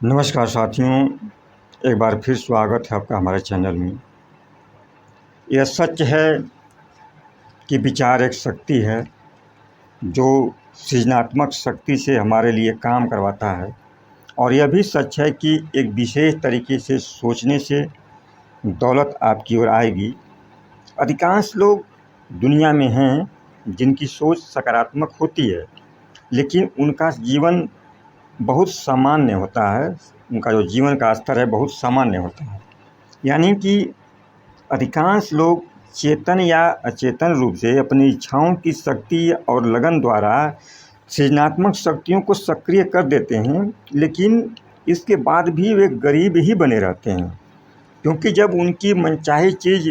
नमस्कार साथियों, एक बार फिर स्वागत है आपका हमारे चैनल में। यह सच है कि विचार एक शक्ति है जो सृजनात्मक शक्ति से हमारे लिए काम करवाता है, और यह भी सच है कि एक विशेष तरीके से सोचने से दौलत आपकी ओर आएगी। अधिकांश लोग दुनिया में हैं जिनकी सोच सकारात्मक होती है, लेकिन उनका जीवन बहुत सामान्य होता है। उनका जो जीवन का स्तर है बहुत सामान्य होता है। यानी कि अधिकांश लोग चेतन या अचेतन रूप से अपनी इच्छाओं की शक्ति और लगन द्वारा सृजनात्मक शक्तियों को सक्रिय कर देते हैं, लेकिन इसके बाद भी वे गरीब ही बने रहते हैं, क्योंकि जब उनकी मनचाही चीज़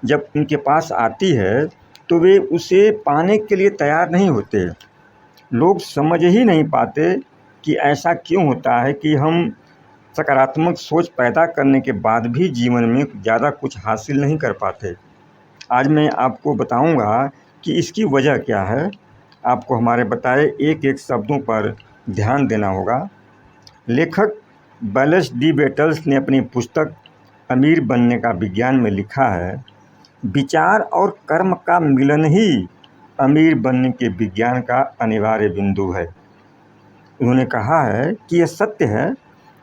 जब उनके पास आती है तो वे उसे पाने के लिए तैयार नहीं होते। लोग समझ ही नहीं पाते कि ऐसा क्यों होता है कि हम सकारात्मक सोच पैदा करने के बाद भी जीवन में ज़्यादा कुछ हासिल नहीं कर पाते। आज मैं आपको बताऊंगा कि इसकी वजह क्या है। आपको हमारे बताए एक एक शब्दों पर ध्यान देना होगा। लेखक वैलेस डी बेटल्स ने अपनी पुस्तक अमीर बनने का विज्ञान में लिखा है, विचार और कर्म का मिलन ही अमीर बनने के विज्ञान का अनिवार्य बिंदु है। उन्होंने कहा है कि यह सत्य है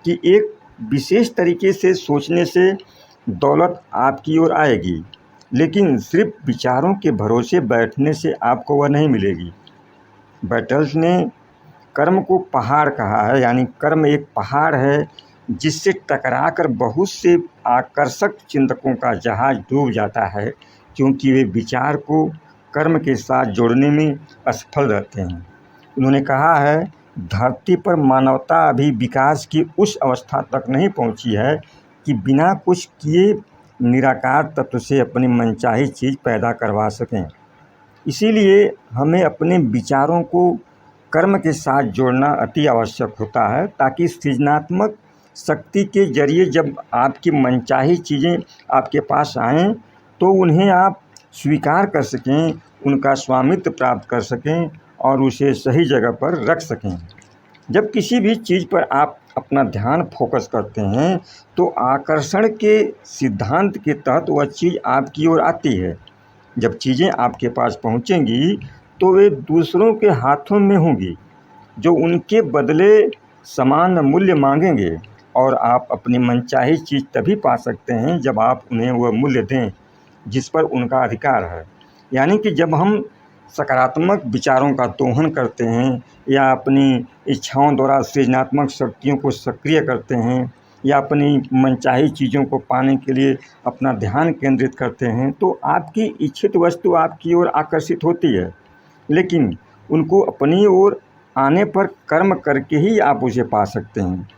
कि एक विशेष तरीके से सोचने से दौलत आपकी ओर आएगी, लेकिन सिर्फ विचारों के भरोसे बैठने से आपको वह नहीं मिलेगी। बेटल्स ने कर्म को पहाड़ कहा है, यानी कर्म एक पहाड़ है जिससे टकराकर बहुत से आकर्षक चिंतकों का जहाज डूब जाता है, क्योंकि वे विचार को कर्म के साथ जोड़ने में असफल रहते हैं। उन्होंने कहा है, धरती पर मानवता अभी विकास की उस अवस्था तक नहीं पहुंची है कि बिना कुछ किए निराकार तत्व से अपनी मनचाही चीज़ पैदा करवा सकें। इसीलिए हमें अपने विचारों को कर्म के साथ जोड़ना अति आवश्यक होता है, ताकि सृजनात्मक शक्ति के जरिए जब आपकी मनचाही चीज़ें आपके पास आएँ तो उन्हें आप स्वीकार कर सकें, उनका स्वामित्व प्राप्त कर सकें और उसे सही जगह पर रख सकें। जब किसी भी चीज़ पर आप अपना ध्यान फोकस करते हैं तो आकर्षण के सिद्धांत के तहत वह चीज़ आपकी ओर आती है। जब चीज़ें आपके पास पहुंचेंगी तो वे दूसरों के हाथों में होंगी जो उनके बदले समान मूल्य मांगेंगे, और आप अपनी मनचाही चीज़ तभी पा सकते हैं जब आप उन्हें वह मूल्य दें जिस पर उनका अधिकार है। यानी कि जब हम सकारात्मक विचारों का दोहन करते हैं या अपनी इच्छाओं द्वारा सृजनात्मक शक्तियों को सक्रिय करते हैं या अपनी मनचाही चीज़ों को पाने के लिए अपना ध्यान केंद्रित करते हैं, तो आपकी इच्छित वस्तु आपकी ओर आकर्षित होती है। लेकिन उनको अपनी ओर आने पर कर्म करके ही आप उसे पा सकते हैं।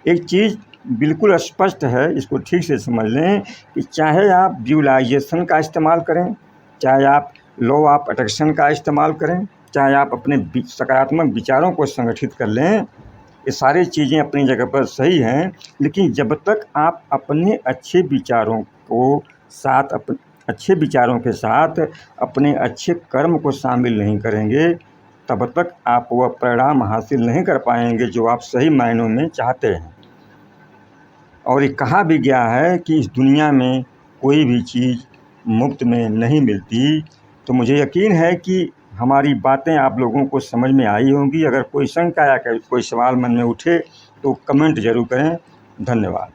एक चीज़ बिल्कुल स्पष्ट है, इसको ठीक से समझ लें कि चाहे आप विजुअलाइजेशन का इस्तेमाल करें, चाहे आप लॉ ऑफ अट्रैक्शन का इस्तेमाल करें, चाहे आप अपने सकारात्मक विचारों को संगठित कर लें, ये सारी चीज़ें अपनी जगह पर सही हैं। लेकिन जब तक आप अपने अच्छे विचारों के साथ अपने अच्छे कर्म को शामिल नहीं करेंगे, तब तक आप वह परिणाम हासिल नहीं कर पाएंगे जो आप सही मायनों में चाहते हैं। और ये कहा भी गया है कि इस दुनिया में कोई भी चीज़ मुफ्त में नहीं मिलती। तो मुझे यकीन है कि हमारी बातें आप लोगों को समझ में आई होंगी। अगर कोई शंका या कोई सवाल मन में उठे तो कमेंट ज़रूर करें। धन्यवाद।